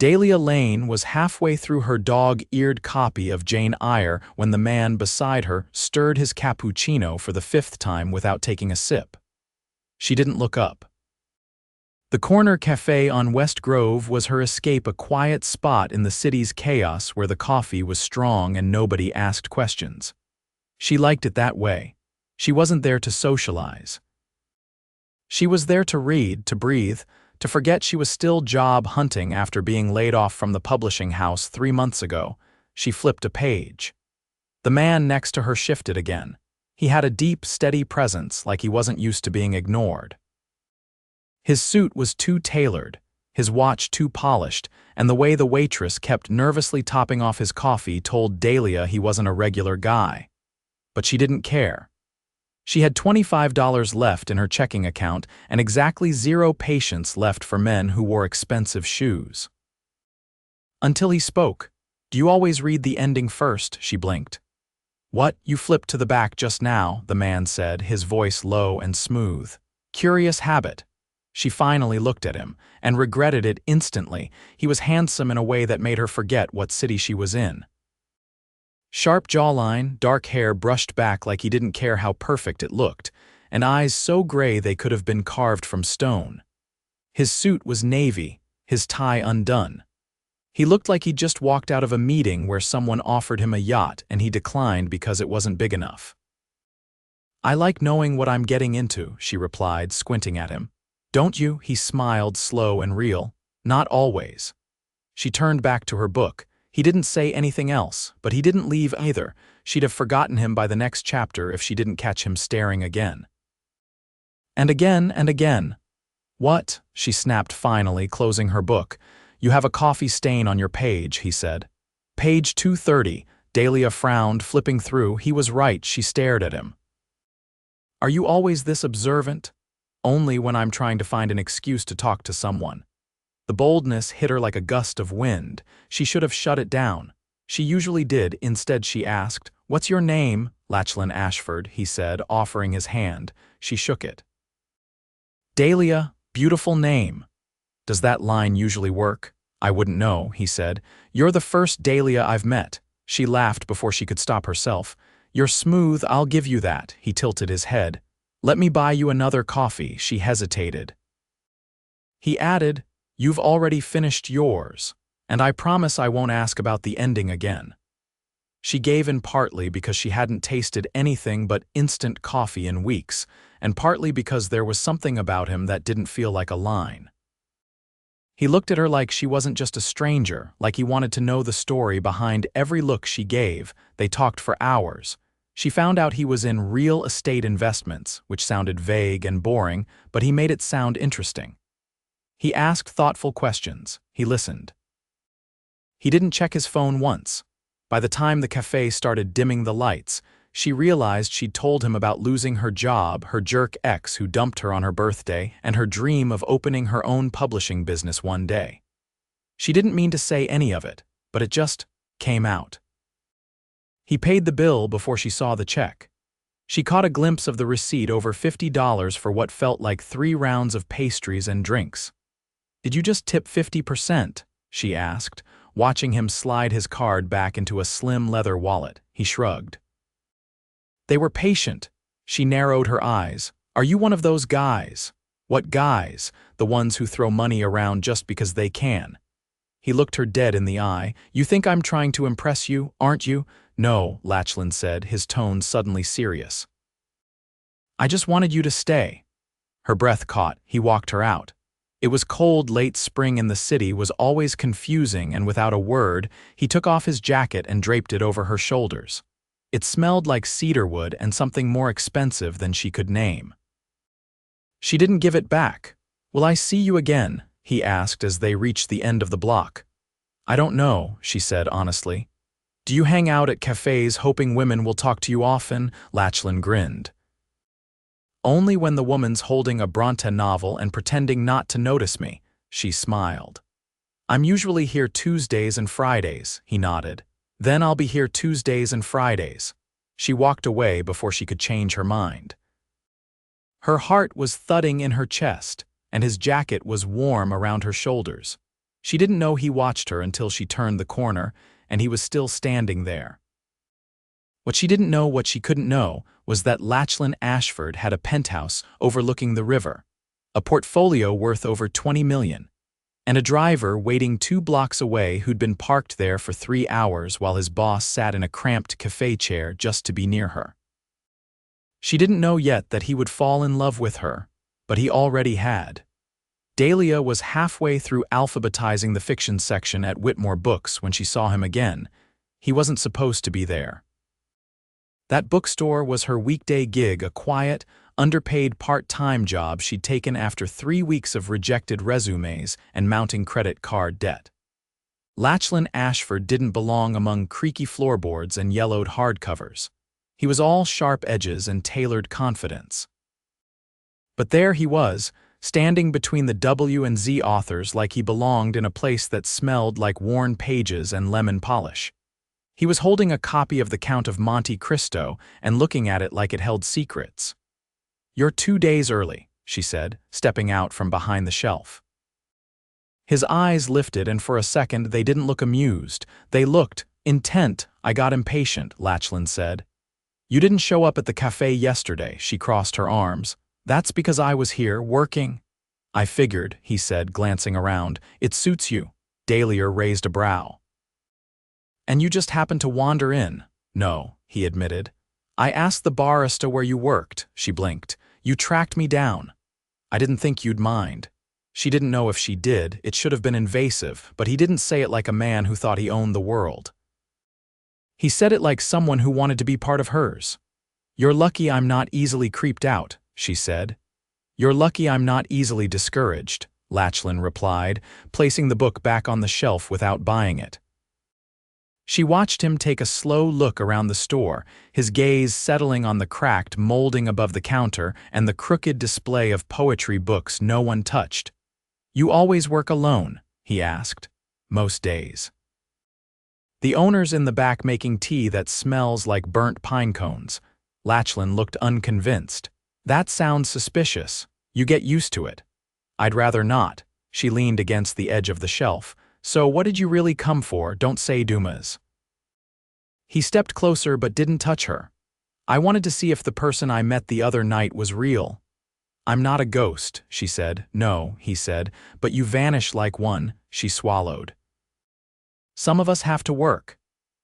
Dahlia Lane was halfway through her dog-eared copy of Jane Eyre when the man beside her stirred his cappuccino for the fifth time without taking a sip. She didn't look up. The corner cafe on West Grove was her escape, a quiet spot in the city's chaos where the coffee was strong and nobody asked questions. She liked it that way. She wasn't there to socialize. She was there to read, to breathe, to forget she was still job hunting after being laid off from the publishing house 3 months ago. She flipped a page. The man next to her shifted again. He had a deep, steady presence, like he wasn't used to being ignored. His suit was too tailored, his watch too polished, and the way the waitress kept nervously topping off his coffee told Dahlia he wasn't a regular guy. But she didn't care. She had $25 left in her checking account and exactly 0 patience left for men who wore expensive shoes. Until he spoke. "Do you always read the ending first?" She blinked. "What, you flipped to the back just now," the man said, his voice low and smooth. "Curious habit." She finally looked at him, and regretted it instantly. He was handsome in a way that made her forget what city she was in. Sharp jawline, dark hair brushed back like he didn't care how perfect it looked, and eyes so gray they could have been carved from stone. His suit was navy, his tie undone. He looked like he'd just walked out of a meeting where someone offered him a yacht and he declined because it wasn't big enough. "I like knowing what I'm getting into," she replied, squinting at him. "Don't you?" He smiled, slow and real. "Not always." She turned back to her book. He didn't say anything else, but he didn't leave either. She'd have forgotten him by the next chapter if she didn't catch him staring again. And again and again. "What?" she snapped finally, closing her book. "You have a coffee stain on your page," he said. "Page 230. Dahlia frowned, flipping through. He was right. She stared at him. "Are you always this observant?" "Only when I'm trying to find an excuse to talk to someone." The boldness hit her like a gust of wind. She should have shut it down. She usually did. Instead she asked, "What's your name?" "Lachlan Ashford," he said, offering his hand. She shook it. "Dahlia, beautiful name." "Does that line usually work?" "I wouldn't know," he said. "You're the first Dahlia I've met." She laughed before she could stop herself. "You're smooth, I'll give you that." He tilted his head. "Let me buy you another coffee." She hesitated. He added, "You've already finished yours, and I promise I won't ask about the ending again." She gave in partly because she hadn't tasted anything but instant coffee in weeks, and partly because there was something about him that didn't feel like a line. He looked at her like she wasn't just a stranger, like he wanted to know the story behind every look she gave. They talked for hours. She found out he was in real estate investments, which sounded vague and boring, but he made it sound interesting. He asked thoughtful questions. He listened. He didn't check his phone once. By the time the cafe started dimming the lights, she realized she'd told him about losing her job, her jerk ex who dumped her on her birthday, and her dream of opening her own publishing business one day. She didn't mean to say any of it, but it just came out. He paid the bill before she saw the check. She caught a glimpse of the receipt, over $50 for what felt like 3 rounds of pastries and drinks. "Did you just tip 50%? She asked, watching him slide his card back into a slim leather wallet. He shrugged. "They were patient." She narrowed her eyes. "Are you one of those guys?" "What guys?" "The ones who throw money around just because they can." He looked her dead in the eye. "You think I'm trying to impress you, aren't you?" "No," Lachlan said, his tone suddenly serious. "I just wanted you to stay." Her breath caught. He walked her out. It was cold. Late spring in the city was always confusing, and without a word, he took off his jacket and draped it over her shoulders. It smelled like cedarwood and something more expensive than she could name. She didn't give it back. "Will I see you again?" he asked as they reached the end of the block. "I don't know," she said honestly. "Do you hang out at cafes hoping women will talk to you often?" Lachlan grinned. "Only when the woman's holding a Bronte novel and pretending not to notice me," she smiled. "I'm usually here Tuesdays and Fridays," he nodded. "Then I'll be here Tuesdays and Fridays." She walked away before she could change her mind. Her heart was thudding in her chest, and his jacket was warm around her shoulders. She didn't know he watched her until she turned the corner, and he was still standing there. What she didn't know, what she couldn't know, was that Lachlan Ashford had a penthouse overlooking the river, a portfolio worth over $20 million, and a driver waiting 2 blocks away who'd been parked there for 3 hours while his boss sat in a cramped cafe chair just to be near her. She didn't know yet that he would fall in love with her, but he already had. Dahlia was halfway through alphabetizing the fiction section at Whitmore Books when she saw him again. He wasn't supposed to be there. That bookstore was her weekday gig, a quiet, underpaid part-time job she'd taken after 3 weeks of rejected resumes and mounting credit card debt. Lachlan Ashford didn't belong among creaky floorboards and yellowed hardcovers. He was all sharp edges and tailored confidence. But there he was, standing between the W and Z authors like he belonged in a place that smelled like worn pages and lemon polish. He was holding a copy of The Count of Monte Cristo and looking at it like it held secrets. "You're 2 days early," she said, stepping out from behind the shelf. His eyes lifted, and for a second they didn't look amused. They looked intent. "I got impatient," Lachlan said. "You didn't show up at the cafe yesterday," she crossed her arms. "That's because I was here, working." "I figured," he said, glancing around. "It suits you." Dahlia raised a brow. "And you just happened to wander in?" "No," he admitted. "I asked the barista where you worked," she blinked. "You tracked me down. I didn't think you'd mind." She didn't know if she did. It should have been invasive, but he didn't say it like a man who thought he owned the world. He said it like someone who wanted to be part of hers. "You're lucky I'm not easily creeped out," she said. "You're lucky I'm not easily discouraged," Lachlan replied, placing the book back on the shelf without buying it. She watched him take a slow look around the store, his gaze settling on the cracked molding above the counter and the crooked display of poetry books no one touched. "You always work alone?" he asked. "Most days." "The owner's in the back making tea that smells like burnt pine cones." Lachlan looked unconvinced. "That sounds suspicious. You get used to it." "I'd rather not." She leaned against the edge of the shelf. "So what did you really come for? Don't say Dumas." He stepped closer but didn't touch her. "I wanted to see if the person I met the other night was real." "I'm not a ghost," she said. "No," he said, "but you vanish like one." She swallowed. "Some of us have to work,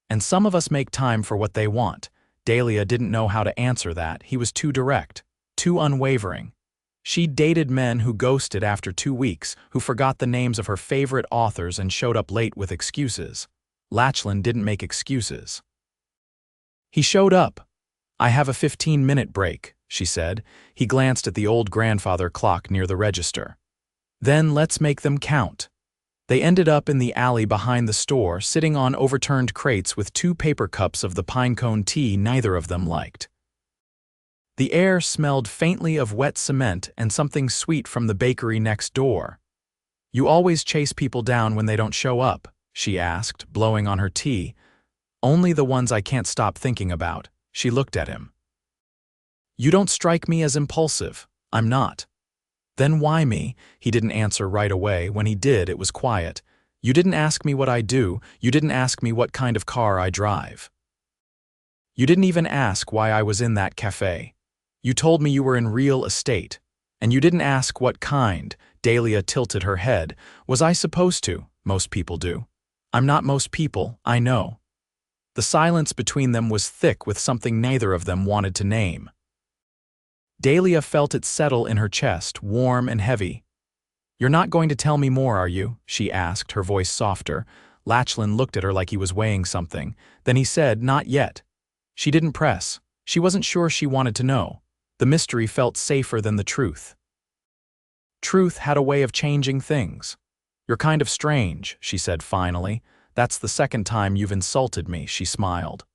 and some of us make time for what they want." Dahlia didn't know how to answer that. He was too direct, too unwavering. She'd dated men who ghosted after 2 weeks, who forgot the names of her favorite authors and showed up late with excuses. Lachlan didn't make excuses. He showed up. "I have a 15-minute break," she said. He glanced at the old grandfather clock near the register. "Then let's make them count." They ended up in the alley behind the store, sitting on overturned crates with 2 paper cups of the pinecone tea neither of them liked. The air smelled faintly of wet cement and something sweet from the bakery next door. "You always chase people down when they don't show up?" she asked, blowing on her tea. "Only the ones I can't stop thinking about." She looked at him. "You don't strike me as impulsive." "I'm not." "Then why me?" He didn't answer right away. When he did, it was quiet. "You didn't ask me what I do. You didn't ask me what kind of car I drive. You didn't even ask why I was in that cafe. You told me you were in real estate. And you didn't ask what kind." Dahlia tilted her head. "Was I supposed to? Most people do." "I'm not most people, I know." The silence between them was thick with something neither of them wanted to name. Dahlia felt it settle in her chest, warm and heavy. "You're not going to tell me more, are you?" she asked, her voice softer. Lachlan looked at her like he was weighing something. Then he said, "Not yet." She didn't press. She wasn't sure she wanted to know. The mystery felt safer than the truth. Truth had a way of changing things. "You're kind of strange," she said finally. "That's the second time you've insulted me," she smiled.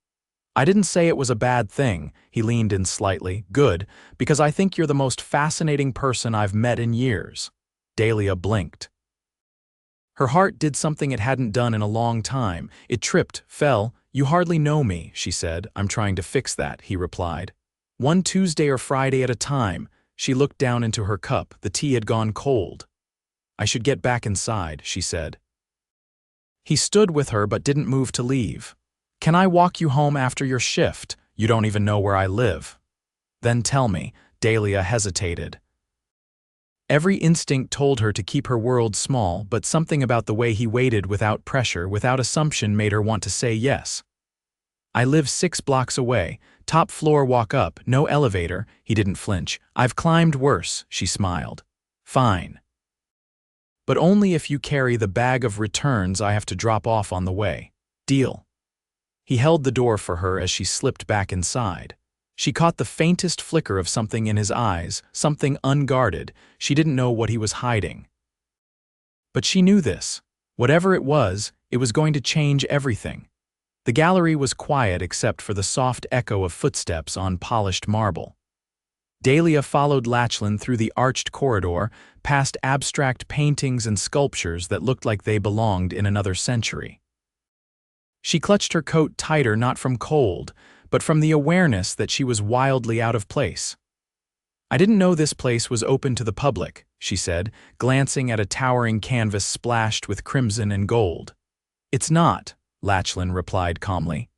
"I didn't say it was a bad thing." He leaned in slightly. "Good, because I think you're the most fascinating person I've met in years." Dahlia blinked. Her heart did something it hadn't done in a long time. It tripped, fell. "You hardly know me," she said. "I'm trying to fix that," he replied. "One Tuesday or Friday at a time." She looked down into her cup. The tea had gone cold. "I should get back inside," she said. He stood with her but didn't move to leave. "Can I walk you home after your shift? You don't even know where I live." "Then tell me." Dahlia hesitated. Every instinct told her to keep her world small, but something about the way he waited without pressure, without assumption, made her want to say yes. "I live 6 blocks away. Top floor, walk up, no elevator." He didn't flinch. "I've climbed worse," she smiled. "Fine. But only if you carry the bag of returns I have to drop off on the way. Deal?" He held the door for her as she slipped back inside. She caught the faintest flicker of something in his eyes, something unguarded. She didn't know what he was hiding. But she knew this. Whatever it was going to change everything. The gallery was quiet except for the soft echo of footsteps on polished marble. Dahlia followed Lachlan through the arched corridor, past abstract paintings and sculptures that looked like they belonged in another century. She clutched her coat tighter, not from cold, but from the awareness that she was wildly out of place. "I didn't know this place was open to the public," she said, glancing at a towering canvas splashed with crimson and gold. "It's not," Lachlan replied calmly.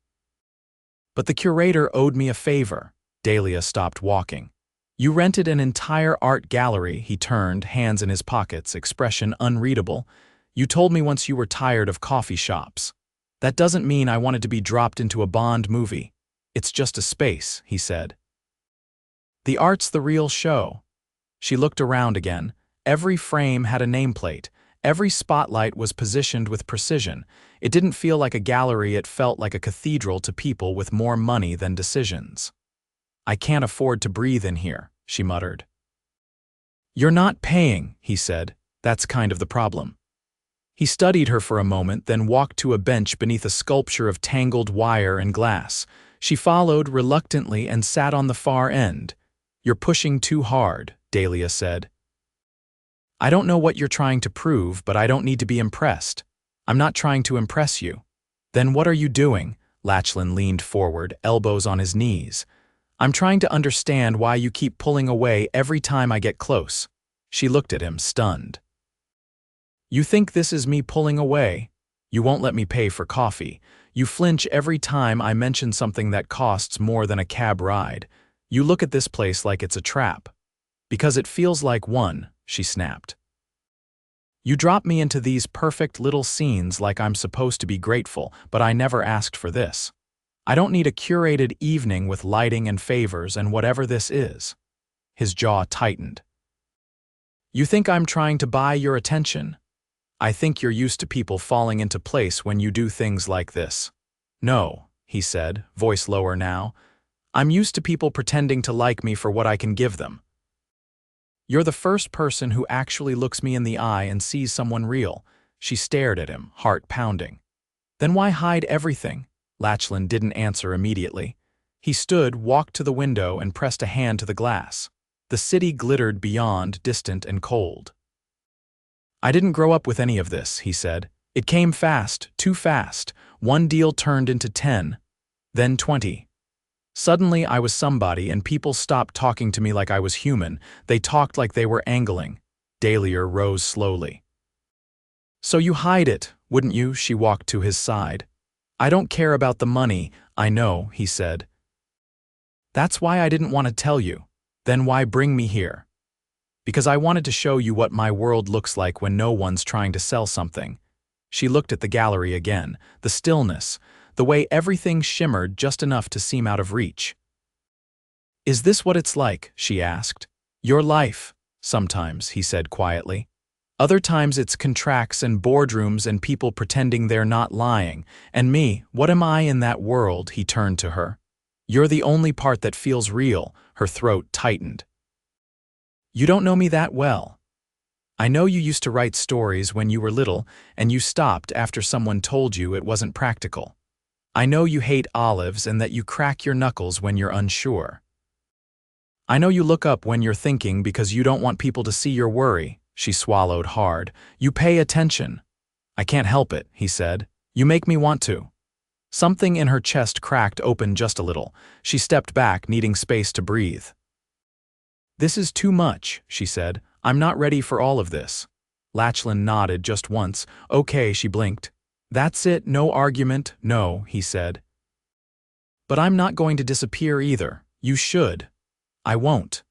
"But the curator owed me a favor." Dahlia stopped walking. "You rented an entire art gallery." He turned, hands in his pockets, expression unreadable. "You told me once you were tired of coffee shops. That doesn't mean I wanted to be dropped into a Bond movie. It's just a space," he said. "The art's the real show." She looked around again. Every frame had a nameplate. Every spotlight was positioned with precision. It didn't feel like a gallery, it felt like a cathedral to people with more money than decisions. "I can't afford to breathe in here," she muttered. "You're not paying," he said. "That's kind of the problem." He studied her for a moment, then walked to a bench beneath a sculpture of tangled wire and glass. She followed reluctantly and sat on the far end. "You're pushing too hard," Dahlia said. "I don't know what you're trying to prove, but I don't need to be impressed. I'm not trying to impress you." "Then what are you doing?" Lachlan leaned forward, elbows on his knees. "I'm trying to understand why you keep pulling away every time I get close." She looked at him, stunned. "You think this is me pulling away? You won't let me pay for coffee. You flinch every time I mention something that costs more than a cab ride. You look at this place like it's a trap." "Because it feels like one," she snapped. "You drop me into these perfect little scenes like I'm supposed to be grateful, but I never asked for this. I don't need a curated evening with lighting and favors and whatever this is." His jaw tightened. "You think I'm trying to buy your attention? I think you're used to people falling into place when you do things like this." "No," he said, voice lower now. "I'm used to people pretending to like me for what I can give them. You're the first person who actually looks me in the eye and sees someone real." She stared at him, heart pounding. "Then why hide everything?" Lachlan didn't answer immediately. He stood, walked to the window, and pressed a hand to the glass. The city glittered beyond, distant and cold. "I didn't grow up with any of this," he said. "It came fast, too fast. One deal turned into 10, then 20. Suddenly I was somebody and people stopped talking to me like I was human. They talked like they were angling." Dahlia rose slowly. "So you hide it, wouldn't you?" She walked to his side. "I don't care about the money." "I know," he said. "That's why I didn't want to tell you." "Then why bring me here?" "Because I wanted to show you what my world looks like when no one's trying to sell something." She looked at the gallery again, the stillness, the way everything shimmered just enough to seem out of reach. "Is this what it's like?" she asked. "Your life?" "Sometimes," he said quietly. "Other times it's contracts and boardrooms and people pretending they're not lying. And me, what am I in that world?" He turned to her. "You're the only part that feels real." Her throat tightened. "You don't know me that well. I know you used to write stories when you were little, and you stopped after someone told you it wasn't practical. I know you hate olives and that you crack your knuckles when you're unsure. I know you look up when you're thinking because you don't want people to see your worry." She swallowed hard. "You pay attention." "I can't help it," he said. "You make me want to." Something in her chest cracked open just a little. She stepped back, needing space to breathe. "This is too much," she said. "I'm not ready for all of this." Lachlan nodded just once. "Okay," she blinked. That's it, no argument, no, he said. But I'm not going to disappear either. You should. I won't.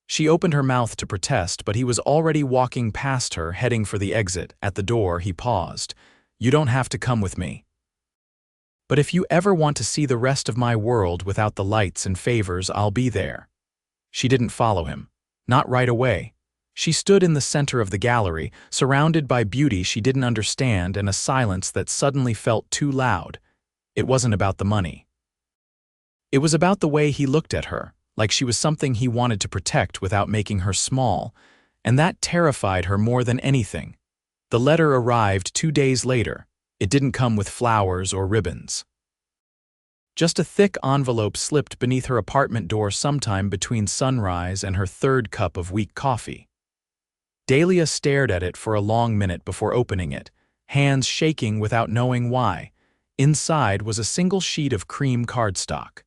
She opened her mouth to protest, but he was already walking past her, heading for the exit. At the door, he paused. You don't have to come with me. But if you ever want to see the rest of my world without the lights and favors, I'll be there. She didn't follow him. Not right away. She stood in the center of the gallery, surrounded by beauty she didn't understand and a silence that suddenly felt too loud. It wasn't about the money. It was about the way he looked at her, like she was something he wanted to protect without making her small, and that terrified her more than anything. The letter arrived 2 days later. It didn't come with flowers or ribbons. Just a thick envelope slipped beneath her apartment door sometime between sunrise and her third cup of weak coffee. Dahlia stared at it for a long minute before opening it, hands shaking without knowing why. Inside was a single sheet of cream cardstock.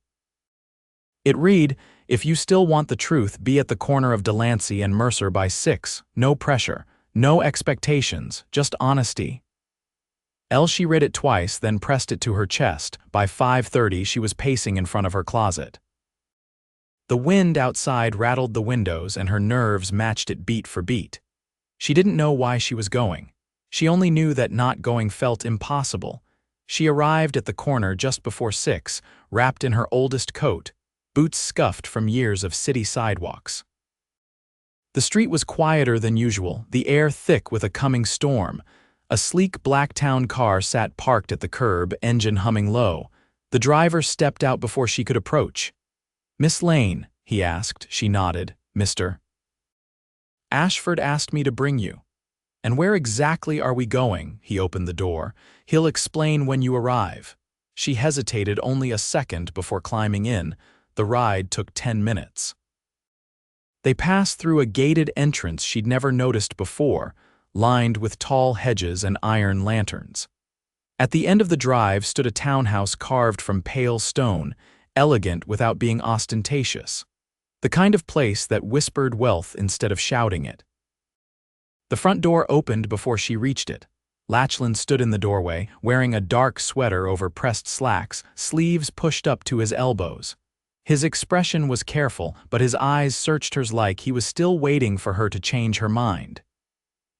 It read, "If you still want the truth, be at the corner of Delancey and Mercer by 6. No pressure, no expectations, just honesty." She read it twice, then pressed it to her chest. By 5:30, she was pacing in front of her closet. The wind outside rattled the windows, and her nerves matched it beat for beat. She didn't know why she was going. She only knew that not going felt impossible. She arrived at the corner just before 6, wrapped in her oldest coat, boots scuffed from years of city sidewalks. The street was quieter than usual, the air thick with a coming storm. A sleek black town car sat parked at the curb, engine humming low. The driver stepped out before she could approach. "Miss Lane," he asked. She nodded. "Mr. Ashford asked me to bring you." "And where exactly are we going?" He opened the door. "He'll explain when you arrive." She hesitated only a second before climbing in. The ride took 10 minutes. They passed through a gated entrance she'd never noticed before, lined with tall hedges and iron lanterns. At the end of the drive stood a townhouse carved from pale stone, elegant without being ostentatious. The kind of place that whispered wealth instead of shouting it. The front door opened before she reached it. Lachlan stood in the doorway, wearing a dark sweater over pressed slacks, sleeves pushed up to his elbows. His expression was careful, but his eyes searched hers like he was still waiting for her to change her mind.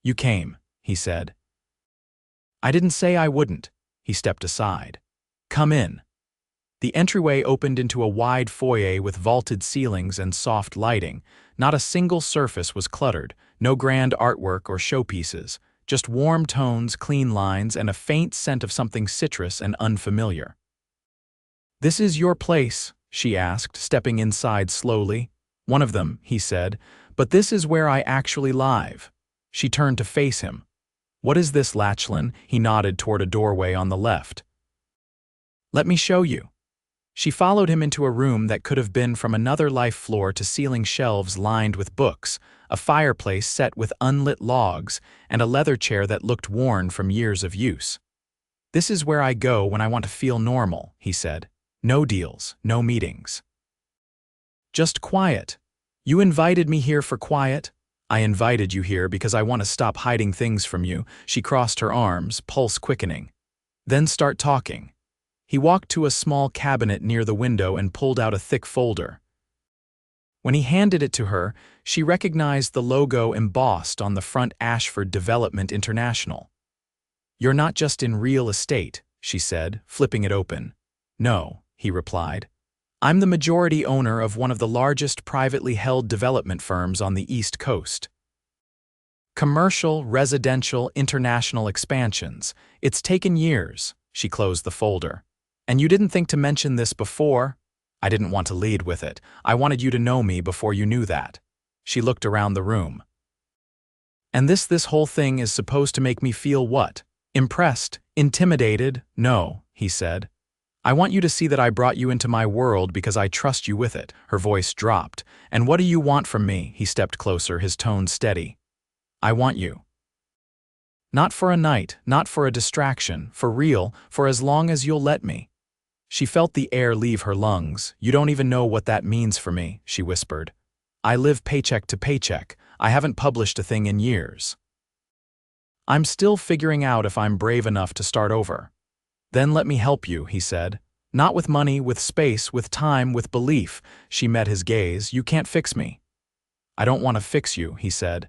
"You came," he said. "I didn't say I wouldn't." He stepped aside. "Come in." The entryway opened into a wide foyer with vaulted ceilings and soft lighting. Not a single surface was cluttered, no grand artwork or showpieces, just warm tones, clean lines, and a faint scent of something citrus and unfamiliar. "This is your place?" she asked, stepping inside slowly. "One of them," he said, "but this is where I actually live." She turned to face him. "What is this, Lachlan?" He nodded toward a doorway on the left. "Let me show you." She followed him into a room that could have been from another life floor to ceiling shelves lined with books, a fireplace set with unlit logs, and a leather chair that looked worn from years of use. "This is where I go when I want to feel normal," he said. "No deals, no meetings. Just quiet. You invited me here for quiet?" "I invited you here because I want to stop hiding things from you." She crossed her arms, pulse quickening. "Then start talking." He walked to a small cabinet near the window and pulled out a thick folder. When he handed it to her, she recognized the logo embossed on the front: Ashford Development International. "You're not just in real estate," she said, flipping it open. "No," he replied. "I'm the majority owner of one of the largest privately held development firms on the East Coast. Commercial, residential, international expansions. It's taken years." She closed the folder. "And you didn't think to mention this before?" "I didn't want to lead with it. I wanted you to know me before you knew that." She looked around the room. "And this whole thing is supposed to make me feel what? Impressed? Intimidated?" "No," he said. "I want you to see that I brought you into my world because I trust you with it." Her voice dropped. "And what do you want from me?" He stepped closer, his tone steady. "I want you. Not for a night, not for a distraction, for real, for as long as you'll let me." She felt the air leave her lungs. "You don't even know what that means for me," she whispered. "I live paycheck to paycheck. I haven't published a thing in years." I'm still figuring out if I'm brave enough to start over. Then let me help you, he said. Not with money, with space, with time, with belief. She met his gaze. You can't fix me. I don't want to fix you, he said.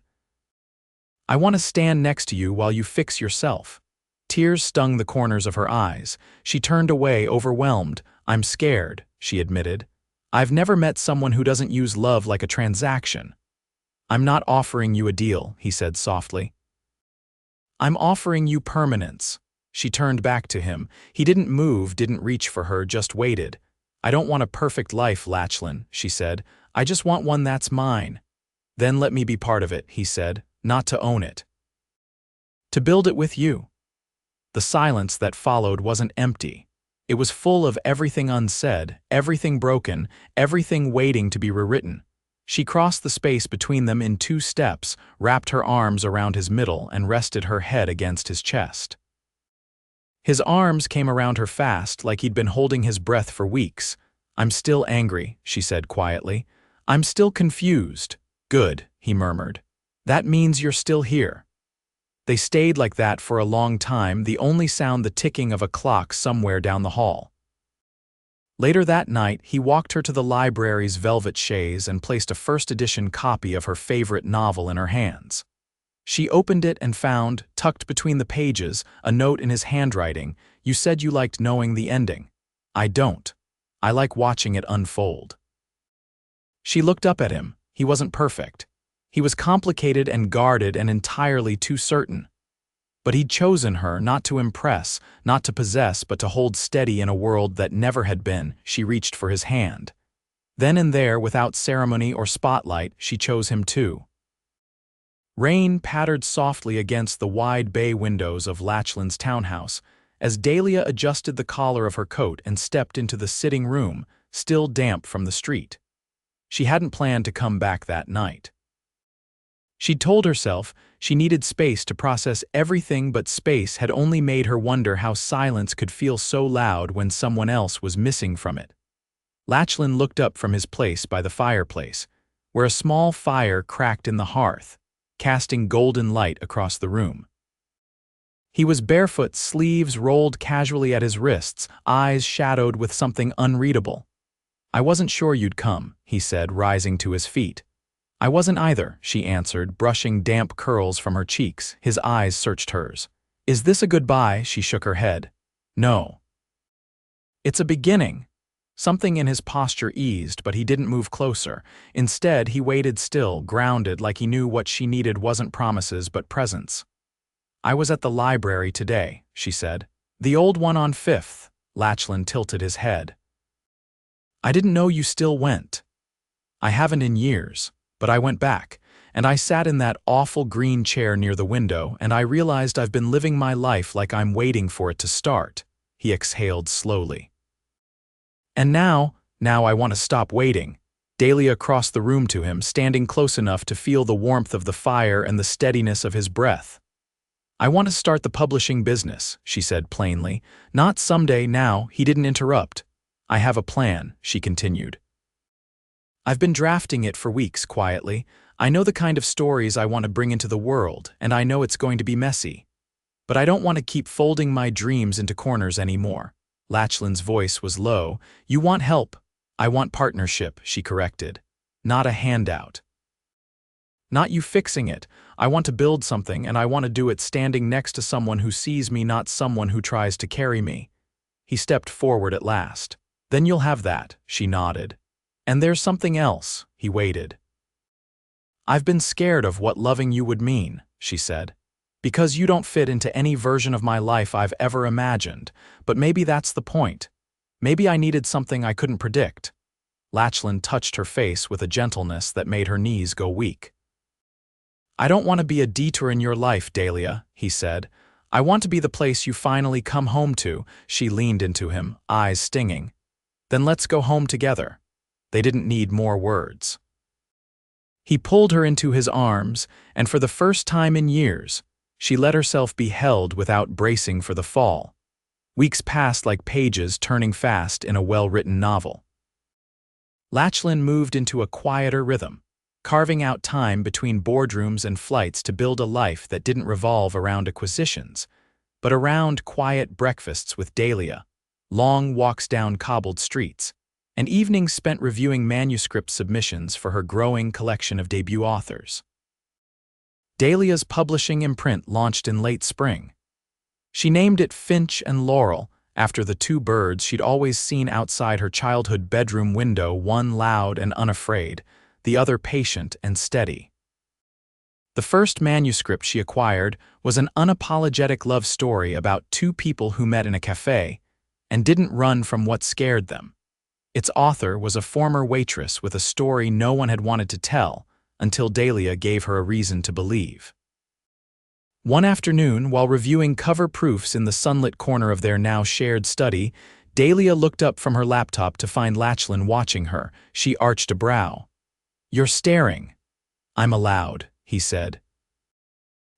I want to stand next to you while you fix yourself. Tears stung the corners of her eyes. She turned away, overwhelmed. I'm scared, she admitted. I've never met someone who doesn't use love like a transaction. I'm not offering you a deal, he said softly. I'm offering you permanence. She turned back to him. He didn't move, didn't reach for her, just waited. I don't want a perfect life, Lachlan, she said. I just want one that's mine. Then let me be part of it, he said, not to own it. To build it with you. The silence that followed wasn't empty. It was full of everything unsaid, everything broken, everything waiting to be rewritten. She crossed the space between them in 2 steps, wrapped her arms around his middle, and rested her head against his chest. His arms came around her fast, like he'd been holding his breath for weeks. I'm still angry, she said quietly. I'm still confused. Good, he murmured. That means you're still here. They stayed like that for a long time, the only sound the ticking of a clock somewhere down the hall. Later that night, he walked her to the library's velvet chaise and placed a first-edition copy of her favorite novel in her hands. She opened it and found, tucked between the pages, a note in his handwriting. You said you liked knowing the ending. I don't. I like watching it unfold. She looked up at him. He wasn't perfect. He was complicated and guarded and entirely too certain. But he'd chosen her not to impress, not to possess, but to hold steady in a world that never had been. She reached for his hand. Then and there, without ceremony or spotlight, she chose him too. Rain pattered softly against the wide bay windows of Lachlan's townhouse as Dahlia adjusted the collar of her coat and stepped into the sitting room, still damp from the street. She hadn't planned to come back that night. She'd told herself she needed space to process everything, but space had only made her wonder how silence could feel so loud when someone else was missing from it. Lachlan looked up from his place by the fireplace, where a small fire cracked in the hearth, casting golden light across the room. He was barefoot, sleeves rolled casually at his wrists, eyes shadowed with something unreadable. I wasn't sure you'd come, he said, rising to his feet. I wasn't either, she answered, brushing damp curls from her cheeks. His eyes searched hers. Is this a goodbye? She shook her head. No. It's a beginning. Something in his posture eased, but he didn't move closer. Instead, he waited still, grounded, like he knew what she needed wasn't promises but presence. I was at the library today, she said. The old one on 5th. Lachlan tilted his head. I didn't know you still went. I haven't in years, but I went back, and I sat in that awful green chair near the window, and I realized I've been living my life like I'm waiting for it to start. He exhaled slowly. And now I want to stop waiting. Dahlia crossed the room to him, standing close enough to feel the warmth of the fire and the steadiness of his breath. I want to start the publishing business, she said plainly. Not someday, now. He didn't interrupt. I have a plan, she continued. I've been drafting it for weeks quietly. I know the kind of stories I want to bring into the world, and I know it's going to be messy. But I don't want to keep folding my dreams into corners anymore. Lachlan's voice was low. You want help. I want partnership, she corrected. Not a handout. Not you fixing it. I want to build something, and I want to do it standing next to someone who sees me, not someone who tries to carry me. He stepped forward at last. Then you'll have that, she nodded. And there's something else, he waited. I've been scared of what loving you would mean, she said. Because you don't fit into any version of my life I've ever imagined, but maybe that's the point. Maybe I needed something I couldn't predict. Lachlan touched her face with a gentleness that made her knees go weak. I don't want to be a detour in your life, Dahlia, he said. I want to be the place you finally come home to. She leaned into him, eyes stinging. Then let's go home together. They didn't need more words. He pulled her into his arms, and for the first time in years, she let herself be held without bracing for the fall. Weeks passed like pages turning fast in a well-written novel. Lachlan moved into a quieter rhythm. carving out time between boardrooms and flights to build a life that didn't revolve around acquisitions, but around quiet breakfasts with Dahlia, long walks down cobbled streets, and evenings spent reviewing manuscript submissions for her growing collection of debut authors. Dahlia's publishing imprint launched in late spring. She named it Finch and Laurel, after the two birds she'd always seen outside her childhood bedroom window, one loud and unafraid, the other patient and steady. The first manuscript she acquired was an unapologetic love story about two people who met in a cafe and didn't run from what scared them. Its author was a former waitress with a story no one had wanted to tell until Dahlia gave her a reason to believe. One afternoon, while reviewing cover proofs in the sunlit corner of their now shared study, Dahlia looked up from her laptop to find Lachlan watching her. She arched a brow. "You're staring." "I'm allowed," he said.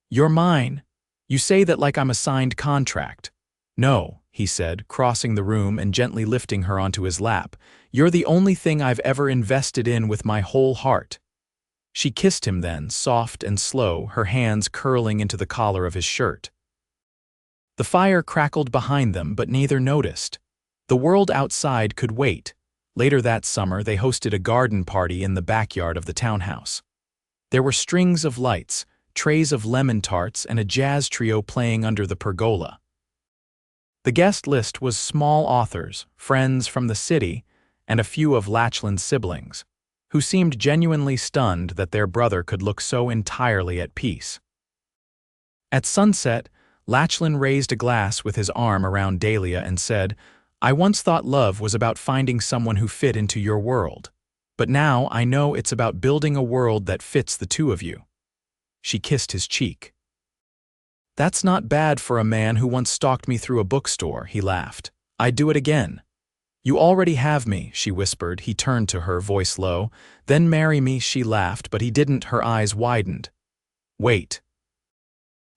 "You're mine. You say that like I'm a signed contract." "No," he said, crossing the room and gently lifting her onto his lap. "You're the only thing I've ever invested in with my whole heart." She kissed him then, soft and slow, her hands curling into the collar of his shirt. The fire crackled behind them, but neither noticed. The world outside could wait. Later that summer, they hosted a garden party in the backyard of the townhouse. There were strings of lights, trays of lemon tarts, and a jazz trio playing under the pergola. The guest list was small authors, friends from the city, and a few of Lachlan's siblings, who seemed genuinely stunned that their brother could look so entirely at peace. At sunset, Lachlan raised a glass with his arm around Dahlia and said, "I once thought love was about finding someone who fit into your world, but now I know it's about building a world that fits the two of you." She kissed his cheek. "That's not bad for a man who once stalked me through a bookstore," he laughed. "I'd do it again." "You already have me," she whispered. He turned to her, voice low. "Then marry me," she laughed, but he didn't. Her eyes widened. "Wait."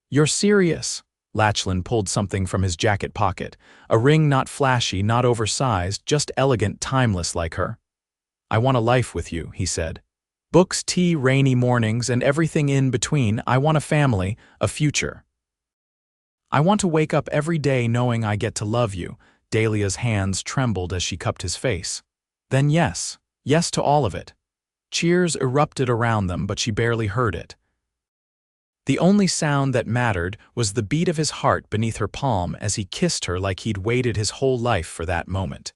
"You're serious?" Lachlan pulled something from his jacket pocket. A ring, not flashy, not oversized, just elegant, timeless like her. "I want a life with you," he said. "Books, tea, rainy mornings, and everything in between. I want a family, a future. I want to wake up every day knowing I get to love you." Dahlia's hands trembled as she cupped his face. "Then yes, yes to all of it." Cheers erupted around them, but she barely heard it. The only sound that mattered was the beat of his heart beneath her palm as he kissed her like he'd waited his whole life for that moment.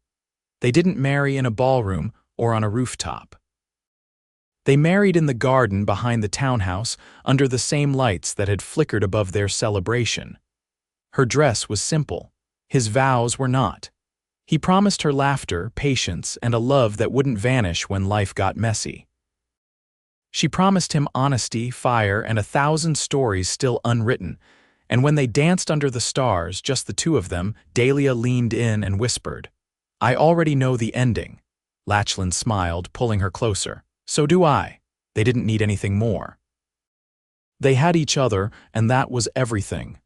They didn't marry in a ballroom or on a rooftop. They married in the garden behind the townhouse, under the same lights that had flickered above their celebration. Her dress was simple. His vows were not. He promised her laughter, patience, and a love that wouldn't vanish when life got messy. She promised him honesty, fire, and 1,000 stories still unwritten, and when they danced under the stars, just the two of them, Dahlia leaned in and whispered, "I already know the ending." Lachlan smiled, pulling her closer. "So do I." They didn't need anything more. They had each other, and that was everything.